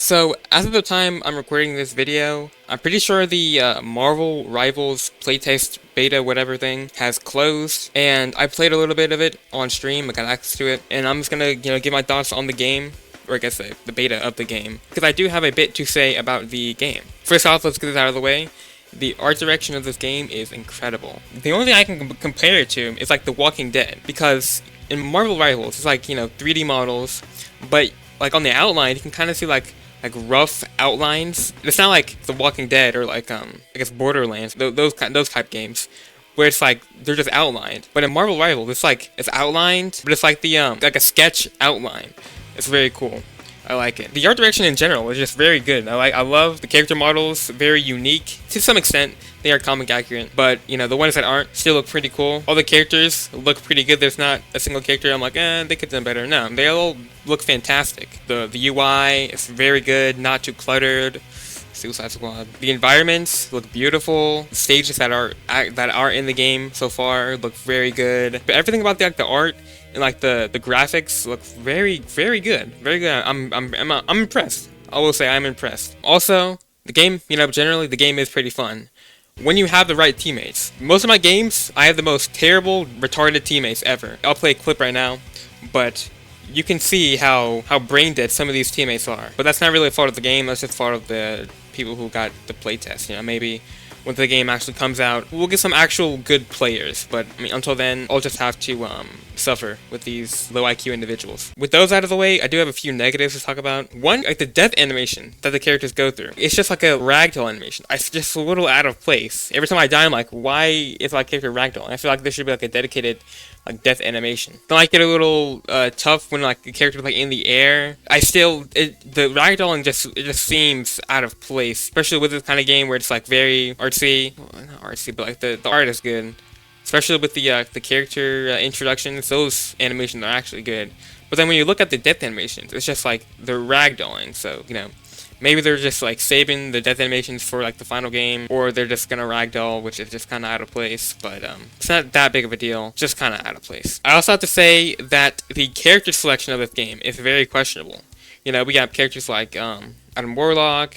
So, as of the time I'm recording this video, I'm pretty sure the Marvel Rivals playtest beta whatever thing has closed, and I played a little bit of it on stream. I got access to it, and I'm just gonna, give my thoughts on the game, or I guess the beta of the game, because I do have a bit to say about the game. First off, let's get this out of the way. The art direction of this game is incredible. The only thing I can compare it to is like The Walking Dead, because in Marvel Rivals, it's like, 3D models, but like on the outline, you can kind of see like rough outlines. It's not like The Walking Dead or like I guess Borderlands, those type games, where it's like they're just outlined. But in Marvel Rivals, it's outlined, but it's like the like a sketch outline. It's very cool. I like it. The art direction in general is just very good. I love the character models, very unique. To some extent, they are comic accurate, but the ones that aren't still look pretty cool. All the characters look pretty good. There's not a single character I'm like, they could have done better. No, they all look fantastic. The UI is very good, not too cluttered. Suicide Squad. The environments look beautiful. The stages that are in the game so far look very good. But everything about the art and like the graphics look very good. Very good. I'm impressed. I will say I'm impressed. Also, the game, generally the game is pretty fun when you have the right teammates. Most of my games, I have the most terrible, retarded teammates ever. I'll play a clip right now, but you can see how brain dead some of these teammates are. But that's not really a fault of the game, that's just a fault of the people who got the playtest. Maybe when the game actually comes out, we'll get some actual good players. But until then, I'll just have to suffer with these low IQ individuals. With those out of the way, I do have a few negatives to talk about. One, like the death animation that the characters go through. It's just like a ragdoll animation. It's just a little out of place. Every time I die, I'm like, why is my character ragdoll? I feel like there should be like a dedicated death animation. Don't I get a little tough when like the character's like in the air? The ragdolling just seems out of place, especially with this kind of game where it's like very artsy. Well, not artsy, but like the art is good. Especially with the character introductions, those animations are actually good. But then when you look at the death animations, it's just like they're ragdolling. So maybe they're just like saving the death animations for like the final game, or they're just gonna ragdoll, which is just kind of out of place. But it's not that big of a deal, just kind of out of place. I also have to say that the character selection of this game is very questionable. We got characters like Adam Warlock,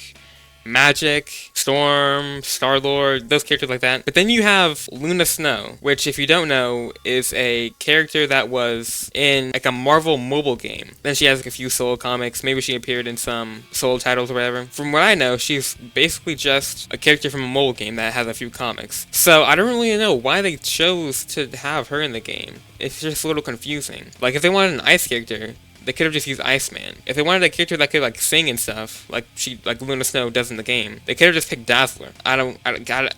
Magic, Storm, Star-Lord, those characters like that. But then you have Luna Snow, which if you don't know, is a character that was in like a Marvel mobile game. Then she has like a few solo comics, maybe she appeared in some solo titles or whatever. From what I know, she's basically just a character from a mobile game that has a few comics. So I don't really know why they chose to have her in the game. It's just a little confusing. Like if they wanted an ice character, they could have just used Iceman. If they wanted a character that could like sing and stuff, like Luna Snow does in the game, they could have just picked Dazzler. I don't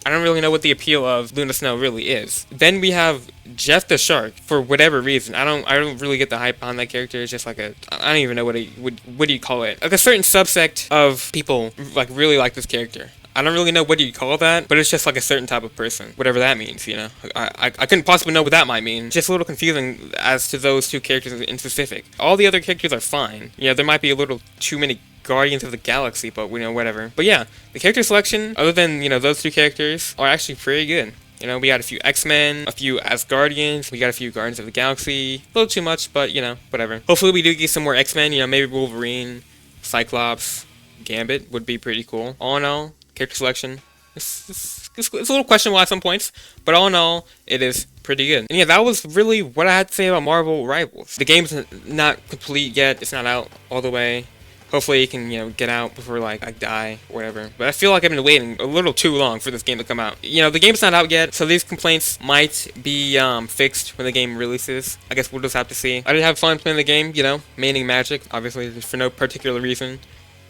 really know what the appeal of Luna Snow really is. Then we have Jeff the Shark. For whatever reason, I don't really get the hype on that character. It's just like I don't even know what do you call it? Like a certain subsect of people like really like this character. I don't really know what you call that, but it's just like a certain type of person, whatever that means, I couldn't possibly know what that might mean. Just a little confusing as to those two characters in specific. All the other characters are fine. There might be a little too many Guardians of the Galaxy, but whatever. But yeah, the character selection, other than, those two characters, are actually pretty good. We got a few X-Men, a few Asgardians, we got a few Guardians of the Galaxy. A little too much, but, whatever. Hopefully we do get some more X-Men, maybe Wolverine, Cyclops, Gambit would be pretty cool. All in all, character selection, it's a little questionable at some points, but all in all, it is pretty good. And yeah, that was really what I had to say about Marvel Rivals. The game's not complete yet, it's not out all the way. Hopefully it can, get out before I die or whatever. But I feel like I've been waiting a little too long for this game to come out. The game's not out yet, so these complaints might be fixed when the game releases. I guess we'll just have to see. I did have fun playing the game, maining Magic, obviously, for no particular reason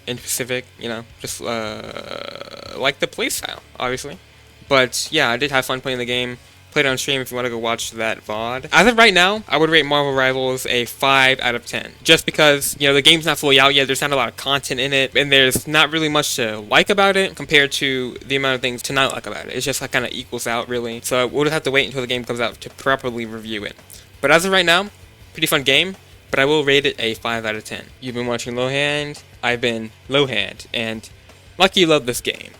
in specific, just like the playstyle, obviously. But yeah, I did have fun playing the game. Played on stream if you want to go watch that VOD. As of right now, I would rate Marvel Rivals a 5 out of 10. Just because, the game's not fully out yet, there's not a lot of content in it, and there's not really much to like about it compared to the amount of things to not like about it. It's just kind of equals out, really. So we'll just have to wait until the game comes out to properly review it. But as of right now, pretty fun game, but I will rate it a 5 out of 10. You've been watching Lowhand, I've been Lowhand, and lucky you love this game.